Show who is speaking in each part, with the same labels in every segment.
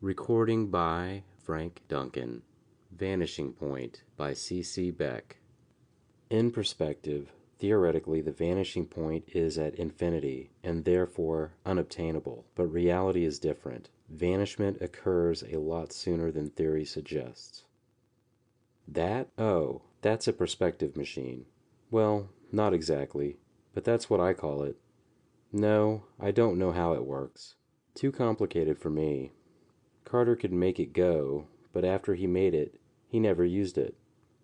Speaker 1: Recording by Frank Duncan. Vanishing Point by C. Beck. In perspective, theoretically the vanishing point is at infinity and therefore unobtainable, but reality is different. Vanishment occurs a lot sooner than theory suggests. That? Oh, that's a perspective machine. Well, not exactly, but that's what I call it. No, I don't know how it works. Too complicated for me. Carter could make it go, but after he made it, he never used it.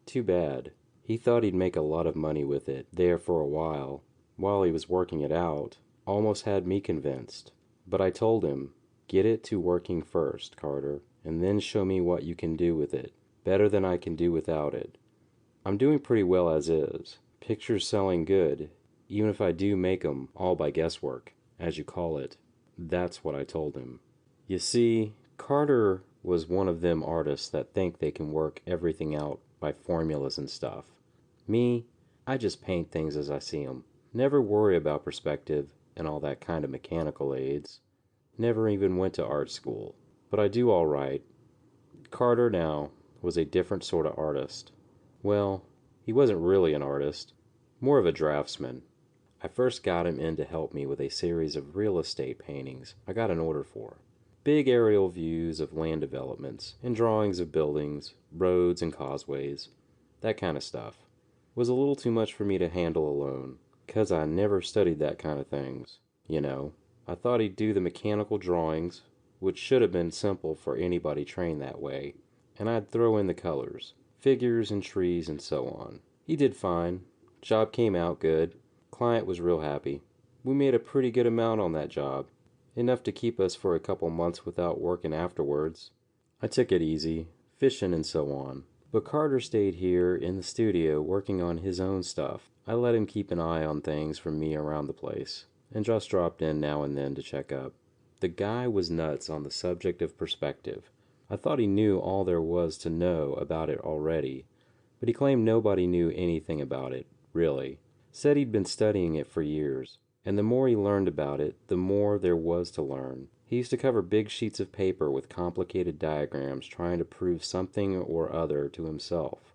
Speaker 1: Too bad. He thought he'd make a lot of money with it there for a while he was working it out. Almost had me convinced. But I told him, get it to working first, Carter, and then show me what you can do with it. Better than I can do without it. I'm doing pretty well as is. Pictures selling good, even if I do make 'em all by guesswork, as you call it. That's what I told him. You see, Carter was one of them artists that think they can work everything out by formulas and stuff. Me, I just paint things as I see 'em. Never worry about perspective and all that kind of mechanical aids. Never even went to art school. But I do all right. Carter, now, was a different sort of artist. Well, he wasn't really an artist. More of a draftsman. I first got him in to help me with a series of real estate paintings I got an order for. Big aerial views of land developments and drawings of buildings, roads and causeways, that kind of stuff. Was a little too much for me to handle alone, 'cause I never studied that kind of things, you know. I thought he'd do the mechanical drawings, which should have been simple for anybody trained that way, and I'd throw in the colors, figures and trees and so on. He did fine. Job came out good. Client was real happy. We made a pretty good amount on that job. Enough to keep us for a couple months without working afterwards. I took it easy, fishing and so on. But Carter stayed here in the studio working on his own stuff. I let him keep an eye on things for me around the place, and just dropped in now and then to check up. The guy was nuts on the subject of perspective. I thought he knew all there was to know about it already, but he claimed nobody knew anything about it, really. Said he'd been studying it for years, and the more he learned about it, the more there was to learn. He used to cover big sheets of paper with complicated diagrams trying to prove something or other to himself.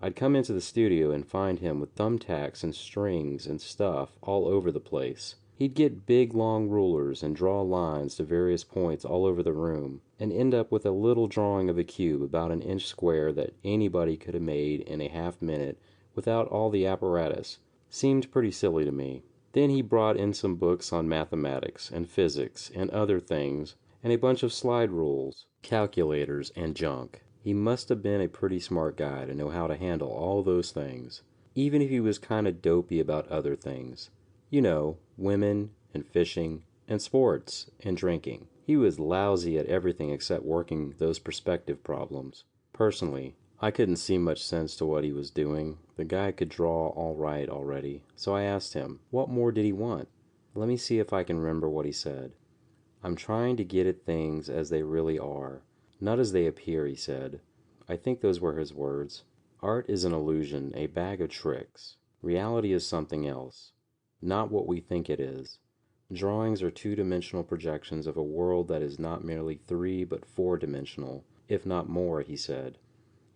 Speaker 1: I'd come into the studio and find him with thumbtacks and strings and stuff all over the place. He'd get big long rulers and draw lines to various points all over the room, and end up with a little drawing of a cube about an inch square that anybody could have made in a half-minute without all the apparatus. Seemed pretty silly to me. Then he brought in some books on mathematics and physics and other things, and a bunch of slide rules, calculators, and junk. He must have been a pretty smart guy to know how to handle all those things, even if he was kind of dopey about other things. You know, women, and fishing, and sports, and drinking. He was lousy at everything except working those perspective problems. Personally, I couldn't see much sense to what he was doing. The guy could draw all right already, so I asked him, what more did he want? Let me see if I can remember what he said. I'm trying to get at things as they really are, not as they appear, he said. I think those were his words. Art is an illusion, a bag of tricks. Reality is something else, not what we think it is. Drawings are two-dimensional projections of a world that is not merely three but four-dimensional, if not more, he said.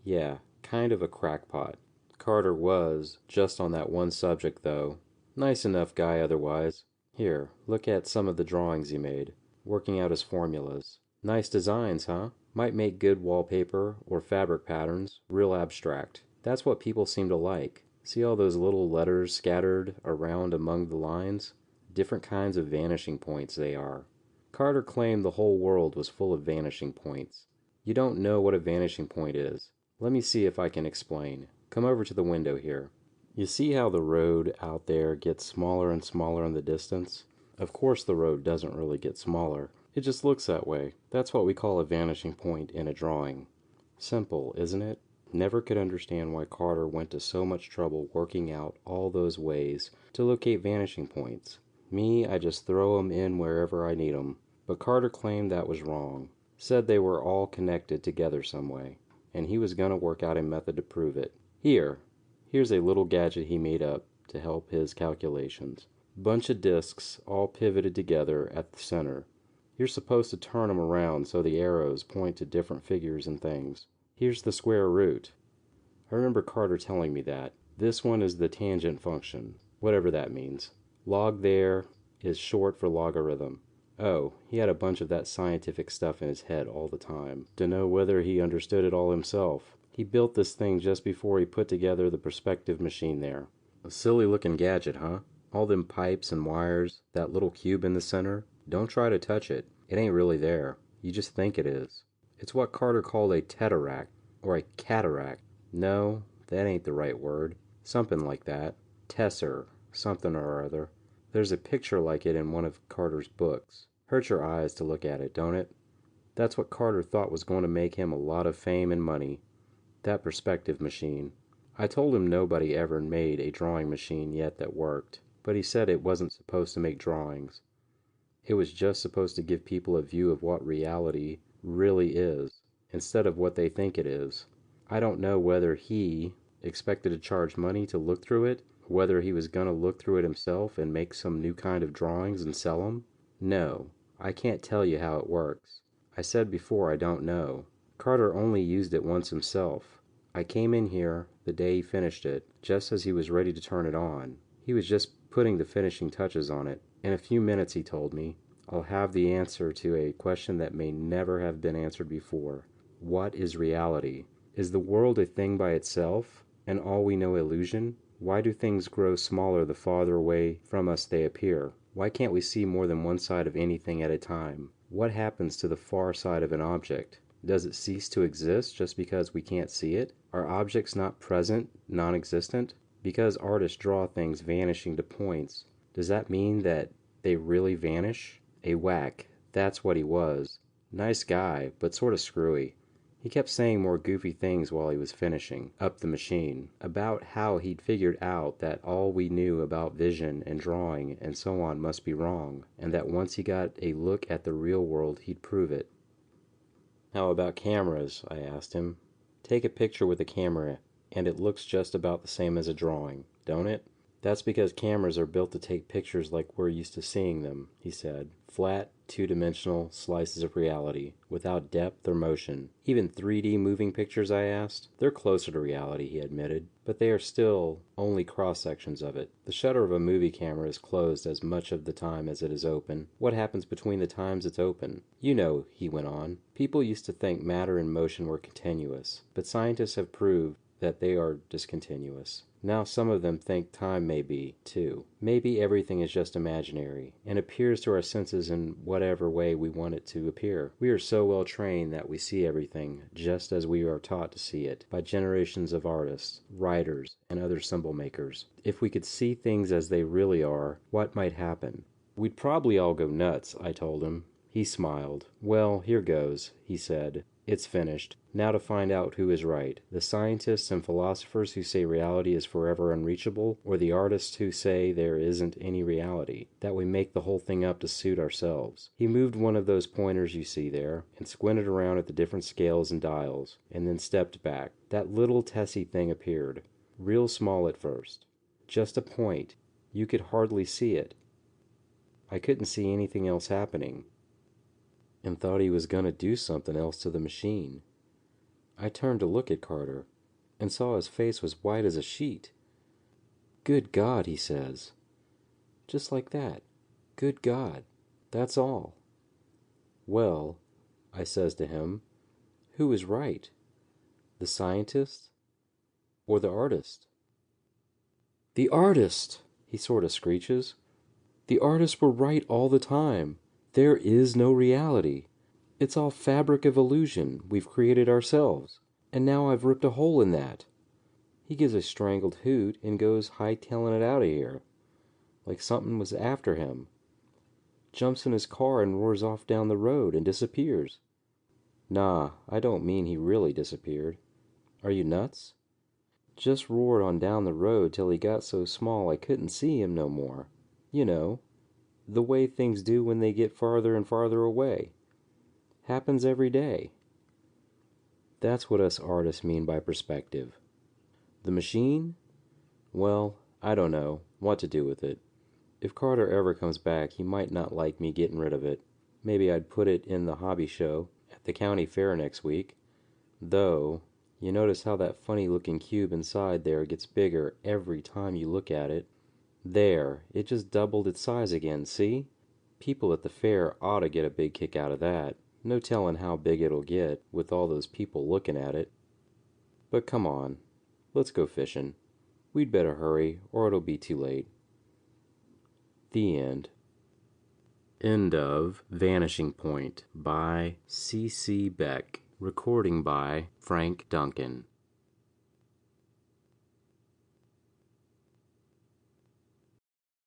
Speaker 1: Yeah, kind of a crackpot. Carter was, just on that one subject, though. Nice enough guy otherwise. Here, look at some of the drawings he made, working out his formulas. Nice designs, huh? Might make good wallpaper or fabric patterns, real abstract. That's what people seem to like. See all those little letters scattered around among the lines? Different kinds of vanishing points they are. Carter claimed the whole world was full of vanishing points. You don't know what a vanishing point is. Let me see if I can explain. Come over to the window here. You see how the road out there gets smaller and smaller in the distance? Of course the road doesn't really get smaller. It just looks that way. That's what we call a vanishing point in a drawing. Simple, isn't it? Never could understand why Carter went to so much trouble working out all those ways to locate vanishing points. Me, I just throw 'em in wherever I need 'em. But Carter claimed that was wrong. Said they were all connected together some way, and he was going to work out a method to prove it. Here's a little gadget he made up to help his calculations. Bunch of discs all pivoted together at the center. You're supposed to turn 'em around so the arrows point to different figures and things. Here's the square root. I remember Carter telling me that. This one is the tangent function, whatever that means. Log there is short for logarithm. Oh, he had a bunch of that scientific stuff in his head all the time. Dunno whether he understood it all himself. He built this thing just before he put together the perspective machine there. A silly looking gadget, huh? All them pipes and wires, that little cube in the center. Don't try to touch it. It ain't really there. You just think it is. It's what Carter called a teteract, or a cataract. No, that ain't the right word. Something like that. Tesser, something or other. There's a picture like it in one of Carter's books. Hurts your eyes to look at it, don't it? That's what Carter thought was going to make him a lot of fame and money. That perspective machine. I told him nobody ever made a drawing machine yet that worked, but he said it wasn't supposed to make drawings. It was just supposed to give people a view of what reality really is, instead of what they think it is. I don't know whether he expected to charge money to look through it, or whether he was going to look through it himself and make some new kind of drawings and sell them. No, I can't tell you how it works. I said before I don't know. Carter only used it once himself. I came in here the day he finished it, just as he was ready to turn it on. He was just putting the finishing touches on it. In a few minutes, he told me, I'll have the answer to a question that may never have been answered before. What is reality? Is the world a thing by itself, and all we know illusion? Why do things grow smaller the farther away from us they appear? Why can't we see more than one side of anything at a time? What happens to the far side of an object? Does it cease to exist just because we can't see it? Are objects not present, non-existent? Because artists draw things vanishing to points, does that mean that they really vanish? A whack, that's what he was. Nice guy, but sort of screwy. He kept saying more goofy things while he was finishing up the machine, about how he'd figured out that all we knew about vision and drawing and so on must be wrong, and that once he got a look at the real world he'd prove it. How about cameras? I asked him. Take a picture with a camera, and it looks just about the same as a drawing, don't it? That's because cameras are built to take pictures like we're used to seeing them, he said. Flat, two-dimensional slices of reality, without depth or motion. Even 3D moving pictures, I asked. They're closer to reality, he admitted, but they are still only cross-sections of it. The shutter of a movie camera is closed as much of the time as it is open. What happens between the times it's open? You know, he went on, people used to think matter and motion were continuous, but scientists have proved that they are discontinuous. Now some of them think time may be, too. Maybe everything is just imaginary, and appears to our senses in whatever way we want it to appear. We are so well trained that we see everything just as we are taught to see it, by generations of artists, writers, and other symbol makers. If we could see things as they really are, what might happen? We'd probably all go nuts, I told him. He smiled. Well, here goes, he said. It's finished. Now to find out who is right. The scientists and philosophers who say reality is forever unreachable, or the artists who say there isn't any reality, that we make the whole thing up to suit ourselves. He moved one of those pointers you see there, and squinted around at the different scales and dials, and then stepped back. That little Tessie thing appeared. Real small at first. Just a point. You could hardly see it. I couldn't see anything else happening, and thought he was going to do something else to the machine. I turned to look at Carter, and saw his face was white as a sheet. Good God, he says. Just like that. Good God. That's all. Well, I says to him, who is right? The scientist or the artist? The artist, he sort of screeches. The artists were right all the time. There is no reality. It's all fabric of illusion we've created ourselves. And now I've ripped a hole in that. He gives a strangled hoot and goes hightailing it out of here, like something was after him. Jumps in his car and roars off down the road and disappears. Nah, I don't mean he really disappeared. Are you nuts? Just roared on down the road till he got so small I couldn't see him no more. You know, the way things do when they get farther and farther away. Happens every day. That's what us artists mean by perspective. The machine? Well, I don't know what to do with it. If Carter ever comes back, he might not like me getting rid of it. maybe I'd put it in the hobby show at the county fair next week. Though, you notice how that funny looking cube inside there gets bigger every time you look at it? There, it just doubled its size again, see? People at the fair ought to get a big kick out of that. No telling how big it'll get with all those people looking at it. But come on, let's go fishing. We'd better hurry or it'll be too late. The end. End of Vanishing Point by C.C. Beck. Recording by Frank Duncan.